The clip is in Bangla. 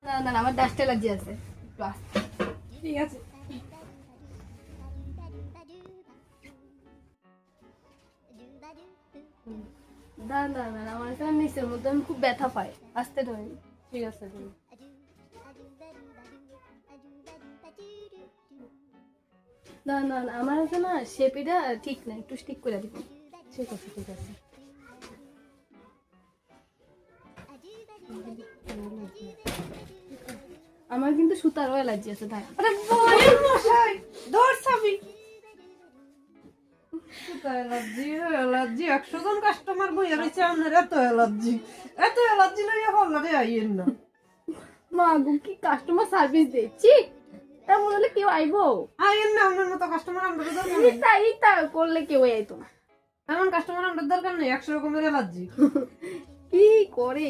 না না না, আমার ডাস্ট অ্যালার্জি আছে, একটু আস্তে। ঠিক আছে। না না না না, আমার এখানে নিচের মধ্যে আমি খুব ব্যথা পাই, আস্তে ধরে। ঠিক আছে তুমি। না না না, আমার এখানে শেপিটা ঠিক না, একটু ঠিক করে দিব। ঠিক আছে ঠিক আছে। আমার কিন্তু সুতারও অ্যালার্জি আছে, তাই আরে বয়ের মশাই ধর চাবি। অ্যালার্জি অ্যালার্জি 100 জন কাস্টমার বইয়া রয়েছে, আপনার এত অ্যালার্জি লইয়া হল্লারে আইয়েন না। মা গো, কি কাস্টমার সার্ভিস দিচ্ছি, তা বললে কেউ আইবো? আইয়েন না, আপনার মতো কাস্টমার আমরা দরকার নেই। ইতা করলে কেউ আইতো না। এমন কাস্টমার আমরা দরকার নেই, 100 রকমের অ্যালার্জি। কি করে